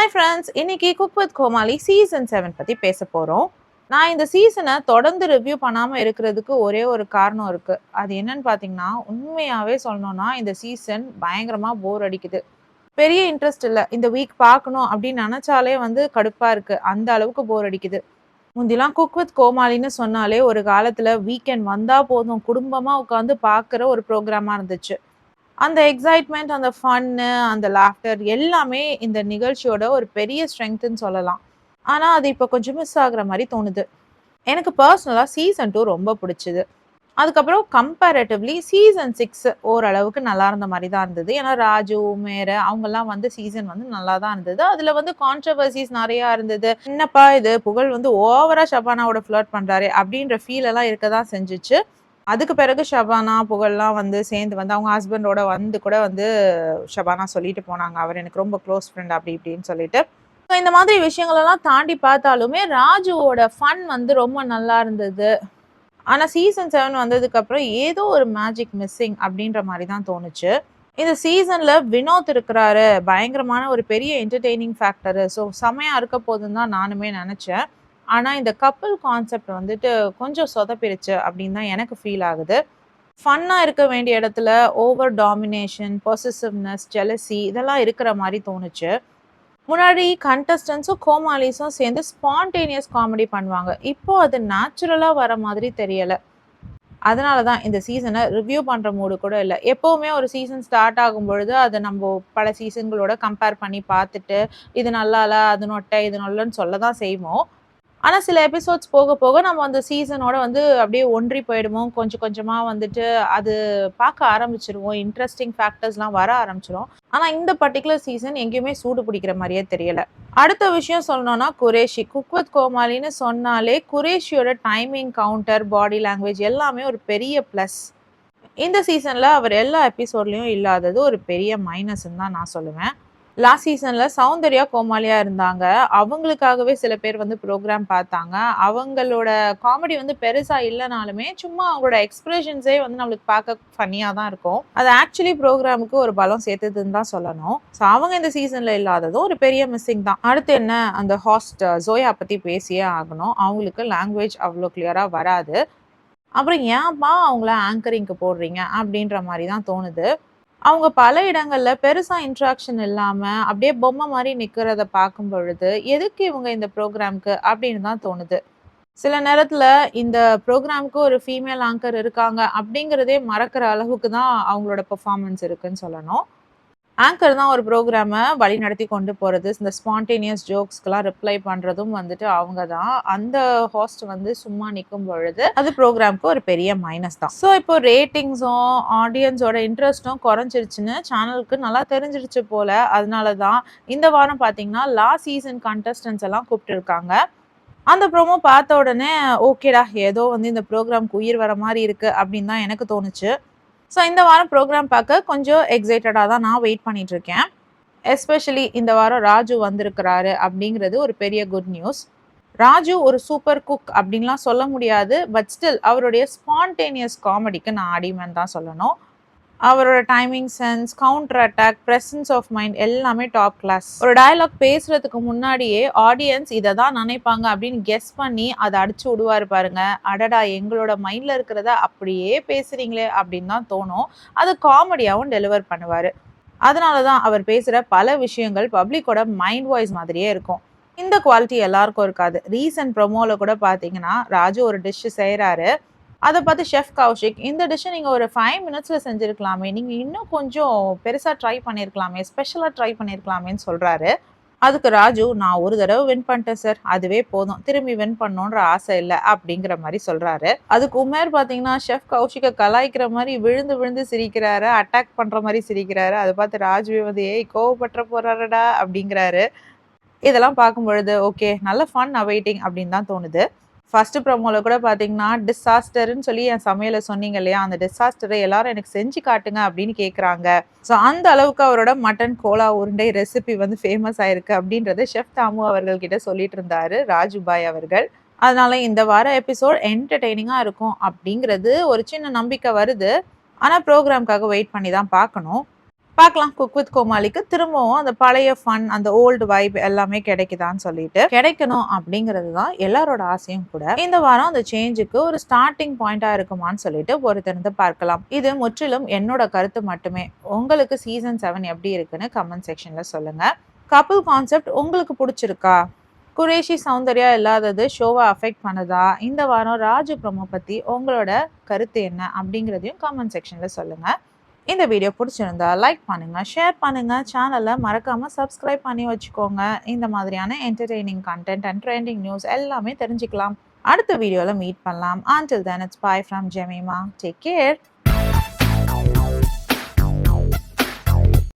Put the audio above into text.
Hi friends, இன்னைக்கு cook with Comali season 7 பத்தி பேச போறோம். நான் இந்த சீசனை தொடர்ந்து ரிவ்யூ பண்ணாம இருக்கிறதுக்கு ஒரே ஒரு காரணம் இருக்கு. அது என்னன்னு பார்த்தீங்கன்னா, உண்மையாவே சொல்லணும்னா இந்த சீசன் பயங்கரமா போர் அடிக்குது. பெரிய இன்ட்ரெஸ்ட் இல்ல. இந்த வீக் பார்க்கணும் அப்படின்னு நினைச்சாலே கடுப்பா இருக்கு. அந்த அளவுக்கு போர் அடிக்குது. முந்திலாம் குக் வித் கோமாளின்னு சொன்னாலே ஒரு காலத்துல வீக்கெண்ட் வந்தா போதும் குடும்பமா உட்காந்து பார்க்குற ஒரு ப்ரோகிராமா இருந்துச்சு. அந்த எக்ஸைட்மெண்ட், அந்த ஃபன்னு, அந்த லாஃப்டர் எல்லாமே இந்த நிகழ்ச்சியோட ஒரு பெரிய ஸ்ட்ரெங்த்ன்னு சொல்லலாம். ஆனா, அது இப்ப கொஞ்சம் மிஸ் ஆகுற மாரி தோணுது. எனக்கு பர்சனலா சீசன் 2 ரொம்ப புடிச்சது. அதுக்கப்புறம் கம்பேரேட்டிவ்லி சீசன் 6 ஓரளவுக்கு நல்லா இருந்த மாரி தான் இருந்தது. ஏன்னா, ராஜு, மேர அவங்கலாம் சீசன் நல்லா தான் இருந்தது. அதுல கான்ட்ரோவர்சிஸ் நெறையா இருந்தது. "என்னப்பா இது புகழ் ஓவரா ஷபானாவோட ஃப்ளர்ட் பண்றாரே!" அப்படின்ற ஃபீல் எல்லாம் இருக்க தான் செஞ்சுச்சு. அதுக்கு பிறகு ஷபானா, புகழ்லாம் சேர்ந்து அவங்க ஹஸ்பண்டோட கூட ஷபானா சொல்லிட்டு போனாங்க. அவர் எனக்கு ரொம்ப க்ளோஸ் ஃப்ரெண்ட் அப்படி இப்படின்னு சொல்லிட்டு. இந்த மாதிரி விஷயங்களெல்லாம் தாண்டி பார்த்தாலுமே, ராஜுவோட ஃபன் ரொம்ப நல்லா இருந்தது. ஆனா சீசன் 7 வந்ததுக்கப்புறம் ஏதோ ஒரு மேஜிக் மிஸ்ஸிங் அப்படின்ற மாரி தான் தோணுச்சு. இந்த சீசன்ல வினோத் இருக்கிறாரு. பயங்கரமான ஒரு பெரிய என்டர்டெய்னிங் ஃபேக்டரு. ஸோ செமையா இருக்க போதுன்னு தான் நானுமே நெனச்சேன். ஆனா இந்த கப்பிள் கான்செப்ட் கொஞ்சம் சொதப்பிருச்சு அப்படின்னு தான் எனக்கு ஃபீல் ஆகுது. ஃபன்னா இருக்க வேண்டிய இடத்துல ஓவர் டாமினேஷன், பொசசிவ்னஸ், ஜெலசி இதெல்லாம் இருக்கிற மாரி தோணுச்சு. முன்னாடி கண்டஸ்டன்ட்ஸும், கோமாளிஸும் சேர்ந்து ஸ்பான்டேனியஸ் காமெடி பண்ணுவாங்க. இப்போ அது நேச்சுரலா வர மாதிரி தெரியல. அதனால தான் இந்த சீசன ரிவ்யூ பண்ற மூடு கூட இல்ல. எப்பவுமே ஒரு சீசன் ஸ்டார்ட் ஆகும்பொழுது, அத நம்போ பல சீசன்களோட கம்பேர் பண்ணி பார்த்துட்டு, இது நல்லா இல்ல, அது நொட்டை, இது நொல்லன்னு சொல்ல தான் செய்வோம். ஆனா சில எபிசோட்ஸ் போக போக நம்ம அந்த சீசனோட அப்படியே ஒன்றி போயிடுவோம். கொஞ்சம் கொஞ்சமா அது பார்க்க ஆரம்பிச்சுருவோம். இன்ட்ரஸ்டிங் ஃபேக்டர்ஸ்லாம் வர ஆரம்பிச்சுரும். ஆனா இந்த பர்ட்டிகுலர் சீசன் எங்கேயுமே சூடு பிடிக்கிற மாரியே தெரியல. அடுத்த விஷயம் சொல்லணும்னா குரேஷி. குக் வித் கோமாளின்னு சொன்னாலே குரேஷியோட டைமிங் கவுண்டர், பாடி லாங்குவேஜ் எல்லாமே ஒரு பெரிய ப்ளஸ். இந்த சீசன்ல அவர் எல்லா எபிசோட்லயும் இல்லாதது ஒரு பெரிய மைனஸ்ன்னு தான் நான் சொல்லுவேன். லாஸ்ட் சீசன்ல சௌந்தர்யா கோமாளியா இருந்தாங்க. அவங்களுக்காகவே சில பேர் ப்ரோகிராம் பார்த்தாங்க. அவங்களோட காமெடி பெருசா இல்லனாலுமே, சும்மா அவங்களோட எக்ஸ்பிரஷன்ஸே நம்மளுக்கு பார்க்க ஃபன்னியா தான் இருக்கும். அது ஆக்சுவலி ப்ரோகிராமுக்கு ஒரு பலம் சேர்த்ததுன்னு தான் சொல்லணும். ஸோ அவங்க இந்த சீசன்ல இல்லாததும் ஒரு பெரிய மிஸ்ஸிங் தான். அடுத்து என்ன, அந்த ஹாஸ்ட் ஜோயா பத்தி பேசியே ஆகணும். அவங்களுக்கு லாங்குவேஜ் அவ்வளோ கிளியரா வராது. அப்புறம் ஏன்பா அவங்கள ஆங்கரிங்க்கு போடுறீங்க? அப்படின்ற மாரி தான் தோணுது. அவங்க பல இடங்கள்ல பெருசா இன்ட்ராக்ஷன் இல்லாம, அப்படியே பொம்மை மாரி நிக்கிறத பார்க்கும் பொழுது, எதுக்கு இவங்க இந்த ப்ரோகிராம்க்கு அப்படின்னு தான் தோணுது. சில நேரத்துல இந்த ப்ரோகிராம்க்கு ஒரு ஃபீமேல் ஆங்கர் இருக்காங்க அப்படிங்கிறதே மறக்கிற அளவுக்கு தான் அவங்களோட பெர்ஃபார்மன்ஸ் இருக்குன்னு சொல்லணும். ஆங்கர் தான் ஒரு ப்ரோகிராம வழிநடத்தி கொண்டு போறது. இந்த ஸ்பான்டேனியஸ் ஜோக்ஸ்க்குலாம் ரிப்ளை பண்றதும் அவங்க தான். அந்த ஹோஸ்ட் சும்மா நிக்கும் பொழுது, அது ப்ரோகிராம்க்கு ஒரு பெரிய மைனஸ் தான். ஸோ இப்போ ரேட்டிங்ஸும், ஆடியன்ஸோட இன்ட்ரெஸ்ட்டும் குறைஞ்சிருச்சுன்னு சேனலுக்கு நல்லா தெரிஞ்சிருச்சு போல. அதனால தான் இந்த வாரம் பார்த்தீங்கன்னா, லாஸ்ட் சீசன் கண்டஸ்டன்ட்ஸ் எல்லாம் கூப்பிட்டுருக்காங்க. அந்த ப்ரோமோ பார்த்த உடனே, ஓகேடா ஏதோ இந்த ப்ரோகிராம்க்கு உயிர் வர மாரி இருக்கு அப்படின்னு தான் எனக்கு தோணுச்சு. ஸோ இந்த வாரம் ப்ரோகிராம் பார்க்க கொஞ்சம் எக்ஸைட்டடா தான் நான் வெயிட் பண்ணிட்டு இருக்கேன். எஸ்பெஷலி இந்த வாரம் ராஜு வந்திருக்கிறாரு அப்படிங்கிறது ஒரு பெரிய குட் நியூஸ். ராஜு ஒரு சூப்பர் குக் அப்படின்லாம் சொல்ல முடியாது. பட் ஸ்டில் அவருடைய ஸ்பான்டேனியஸ் காமெடிக்கு நான் அடிமைன்னு தான் சொல்லணும். அவரோட timing sense, counter attack, presence of mind எல்லாமே டாப் கிளாஸ். ஒரு டயலாக் பேசுறதுக்கு முன்னாடியே ஆடியன்ஸ் இதை தான் நினைப்பாங்க அப்படின்னு கெஸ் பண்ணி அதை அடிச்சு விடுவாரு பாருங்க. அடடா எங்களோட மைண்ட்ல இருக்கிறத அப்படியே பேசுறீங்களே அப்படின்னு தான் தோணும். அது காமெடியாவும் டெலிவர் பண்ணுவாரு. அதனால தான் அவர் பேசுற பல விஷயங்கள் பப்ளிக்கோட மைண்ட் வாய்ஸ் மாதிரியே இருக்கும். இந்த குவாலிட்டி எல்லாருக்கும் இருக்காது. ரீசன்ட் ப்ரொமோல கூட பார்த்தீங்கன்னா, ராஜு ஒரு டிஷ் செய்கிறாரு. அதை பார்த்து ஷெஃப் கௌஷிக், இந்த டிஷ்ஷை நீங்கள் ஒரு 5 மினிட்ஸில் செஞ்சுருக்கலாமே, நீங்கள் இன்னும் கொஞ்சம் பெருசாக ட்ரை பண்ணியிருக்கலாமே, ஸ்பெஷலாக ட்ரை பண்ணியிருக்கலாமேன்னு சொல்கிறாரு. அதுக்கு ராஜு, நான் ஒரு தடவை வின் பண்ணிட்டேன் சார், அதுவே போதும், திரும்பி வின் பண்ணணுன்ற ஆசை இல்லை அப்படிங்கிற மாதிரி சொல்கிறாரு. அதுக்கு உமேர் பார்த்தீங்கன்னா ஷெஃப் கௌஷிக்கை கலாய்க்கிற மாதிரி விழுந்து விழுந்து சிரிக்கிறாரு, அட்டாக் பண்ணுற மாதிரி சிரிக்கிறாரு. அதை பார்த்து ராஜுவே ஏய் கோவப்பட்டுற போறாருடா அப்படிங்கிறாரு. இதெல்லாம் பார்க்கும் பொழுது ஓகே, நல்ல ஃபன் அவைட்டிங் அப்படின்னு தான் தோணுது. ஃபர்ஸ்ட் ப்ரோமோல கூட பார்த்தீங்கன்னா, டிசாஸ்டர்ன்னு சொல்லி என் சமையல சொன்னீங்க இல்லையா, அந்த டிசாஸ்டரை எல்லாரும் எனக்கு செஞ்சு காட்டுங்க அப்படின்னு கேட்குறாங்க. ஸோ அந்த அளவுக்கு அவரோட மட்டன் கோலா உருண்டை ரெசிபி ஃபேமஸ் ஆயிருக்கு அப்படின்றத ஷெஃப் தாமு அவர்கள் கிட்ட சொல்லிட்டு இருந்தாரு ராஜுபாய் அவர்கள். அதனால இந்த வார எபிசோட் என்டர்டெய்னிங்காக இருக்கும் அப்படிங்கிறது ஒரு சின்ன நம்பிக்கை வருது. ஆனால் ப்ரோக்ராம்காக வெயிட் பண்ணி தான் பார்க்கணும். பார்க்கலாம் குக் வித் கோமாளிக்கு திரும்பவும் அந்த பழைய ஃபன், அந்த ஓல்டு வைப் எல்லாமே கிடைக்குதான்னு சொல்லிட்டு. கிடைக்கணும் அப்படிங்கிறது தான் எல்லாரோட ஆசையும் கூட. இந்த வாரம் அந்த சேஞ்சுக்கு ஒரு ஸ்டார்ட்டிங் பாயிண்டா இருக்குமான்னு சொல்லிட்டு பொறுத்திருந்து பார்க்கலாம். இது முற்றிலும் என்னோட கருத்து மட்டுமே. உங்களுக்கு சீசன் 7 எப்படி இருக்குன்னு கமெண்ட் செக்ஷன்ல சொல்லுங்க. கப்புள் கான்செப்ட் உங்களுக்கு பிடிச்சிருக்கா? குரேஷி சௌந்தர்யா இல்லாதது ஷோவை அஃபெக்ட் பண்ணுதா? இந்த வாரம் ராஜு ப்ரோமோ பத்தி உங்களோட கருத்து என்ன அப்படிங்கிறதையும் கமெண்ட் செக்ஷன்ல சொல்லுங்க. இந்த வீடியோ பிடிச்சிருந்தா லைக் பண்ணுங்க, ஷேர் பண்ணுங்க, சேனலை மறக்காம சப்ஸ்கிரைப் பண்ணி வச்சுக்கோங்க. இந்த மாதிரியான entertaining content and trending news எல்லாமே தெரிஞ்சுக்கலாம். அடுத்த வீடியோல மீட் பண்ணலாம். Until then, it's bye from Jemima. Take care.